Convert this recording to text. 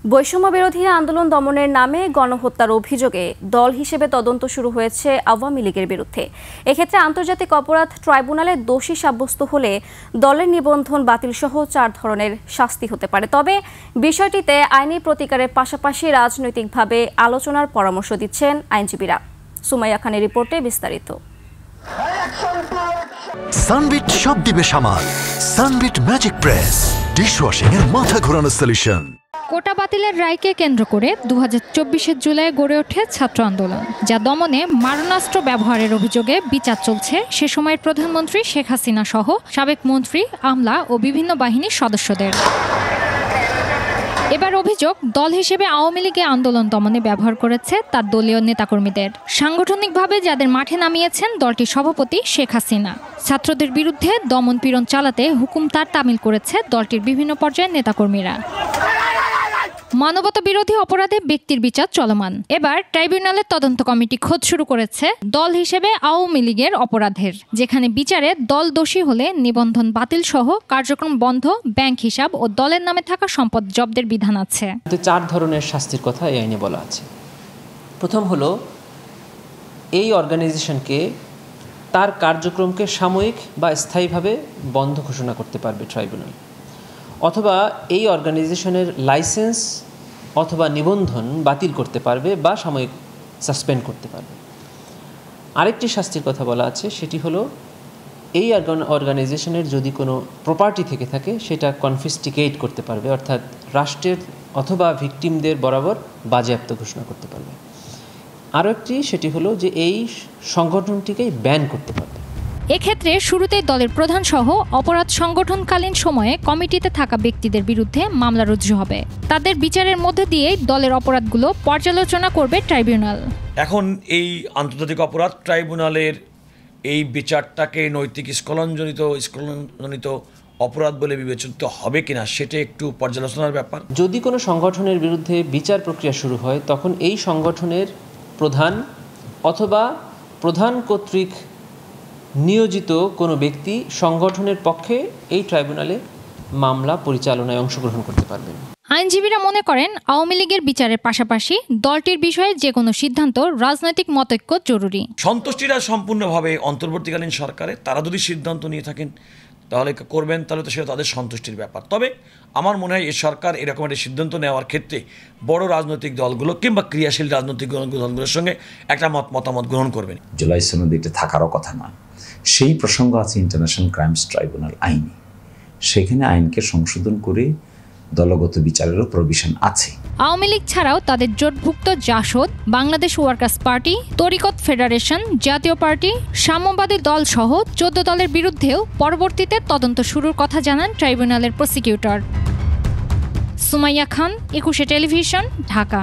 বৈষম্য বিরোধী আন্দোলন দমনের নামে গণহত্যার অভিযোগে দল হিসেবে তদন্ত শুরু হয়েছে আওয়ামী লীগের বিরুদ্ধে। এক্ষেত্রে আন্তর্জাতিক অপরাধ ট্রাইব্যুনালে দোষী সাব্যস্ত হলে দলের নিবন্ধন বাতিল সহ 4 ধরনের শাস্তি হতে পারে। তবে বিষয়টিতে আইনি প্রতিকারের পাশাপাশি রাজনৈতিকভাবে আলোচনার পরামর্শ দিচ্ছেন আইনজীবীরা। সুমাইয়া খানের রিপোর্টে বিস্তারিত। সানবিট সব দিবে সামাল। সানবিট ম্যাজিক প্রেস ডিশওয়াশিং এর মাথা ঘোরানো সলিউশন। কোটা বাতিলের রায়কে কেন্দ্র করে 2024 জুলাই গড়ে ওঠে ছাত্র আন্দোলন, যা দমনে মারণাস্ত্র ব্যবহারের অভিযোগে বিচার চলছে সে সময়ের প্রধানমন্ত্রী শেখ হাসিনা সহ সাবেক মন্ত্রী, আমলা ও বিভিন্ন বাহিনীর সদস্যদের। এবার অভিযোগ দল হিসেবে আওয়ামী লীগে আন্দোলন দমনে ব্যবহার করেছে তার দলীয় নেতাকর্মীদের। সাংগঠনিকভাবে যাদের মাঠে নামিয়েছেন দলটির সভাপতি শেখ হাসিনা। ছাত্রদের বিরুদ্ধে দমন পীড়ন চালাতে হুকুম তার তামিল করেছে দলটির বিভিন্ন পর্যায়ের নেতাকর্মীরা। মানবতা বিরোধী অপরাধে ব্যক্তির বিচার চলমান। এবার ট্রাইব্যুনালের তদন্ত কমিটি খোঁজ শুরু করেছে দল হিসেবে আওয়ামী লীগের অপরাধের, যেখানে বিচারে দল দোষী হলে নিবন্ধন বাতিল সহ কার্যক্রম বন্ধ, ব্যাংক হিসাব ও দলের নামে থাকা সম্পদ জব্দের বিধান আছে। 4 ধরনের শাস্তির কথা এই আইনে বলা আছে। প্রথম হলো এই অর্গানাইজেশনকে তার কার্যক্রমকে সাময়িক বা স্থায়ীভাবে বন্ধ ঘোষণা করতে পারবে ট্রাইব্যুনাল, অথবা এই অর্গানাইজেশনের লাইসেন্স অথবা নিবন্ধন বাতিল করতে পারবে বা সাময়িক সাসপেন্ড করতে পারবে। আরেকটি শাস্তির কথা বলা আছে, সেটি হলো এই অর্গানাইজেশনের যদি কোনো প্রপার্টি থেকে থাকে সেটা কনফিস্টিকেট করতে পারবে, অর্থাৎ রাষ্ট্রের অথবা ভিকটিমদের বরাবর বাজেয়াপ্ত ঘোষণা করতে পারবে। আরও একটি সেটি হলো যে এই সংগঠনটিকেই ব্যান করতে পারবে। এক্ষেত্রে শুরুতেই দলের প্রধান সহ অপরাধ সংগঠনকালীন সময়ে কমিটিতে থাকা ব্যক্তিদের বিরুদ্ধে মামলা রুজু হবে। তাদের বিচারের মধ্যে দিয়েই দলের অপরাধগুলো পর্যালোচনা করবে ট্রাইব্যুনাল। এখন এই আন্তর্জাতিক অপরাধ ট্রাইব্যুনালের এই বিচারটাকে নৈতিক স্খলনজনিত অপরাধ বলে বিবেচিত হবে কিনা সেটা একটু পর্যালোচনার ব্যাপার। যদি কোনো সংগঠনের বিরুদ্ধে বিচার প্রক্রিয়া শুরু হয়, তখন এই সংগঠনের প্রধান অথবা প্রধান কর্তৃক নিয়োজিত কোনো ব্যক্তি সংগঠনের পক্ষে এই ট্রাইব্যুনালে মামলা পরিচালনায় অংশগ্রহণ করতে পারবেন। আইনজীবীরা মনে করেন আওয়ামী লীগের বিচারের পাশাপাশি দলটির বিষয়ে যে কোনো সিদ্ধান্ত রাজনৈতিক মতৈক্য জরুরি। সন্তুষ্টিরা সম্পূর্ণভাবে অন্তর্বর্তীকালীন সরকারে তারা যদি সিদ্ধান্ত নিয়ে থাকেন তাহলে করবেন, তাহলে তো সেটা তাদের সন্তুষ্টির ব্যাপার। তবে আমার মনে হয় এই সরকার এরকম একটা সিদ্ধান্ত নেওয়ার ক্ষেত্রে বড় রাজনৈতিক দলগুলো কিংবা ক্রিয়াশীল রাজনৈতিক দলগুলোর সঙ্গে একটা মতামত গ্রহণ করবেন। জুলাই সনদ এটা থাকারও কথা নয়, সেই প্রসঙ্গ আছে ইন্টারন্যাশনাল ক্রাইমস ট্রাইব্যুনাল আইনে। সেখানে আইনকে সংশোধন করে দলগত বিচারেরও প্রভিশন আছে। আওয়ামী লীগ ছাড়াও তাদের জোটভুক্ত জাসদ, বাংলাদেশ ওয়ার্কার্স পার্টি, তরিকত ফেডারেশন, জাতীয় পার্টি, সাম্যবাদী দল সহ 14 দলের বিরুদ্ধেও পরবর্তীতে তদন্ত শুরুর কথা জানান ট্রাইব্যুনালের প্রসিকিউটর। সুমাইয়া খান, 21 টেলিভিশন, ঢাকা।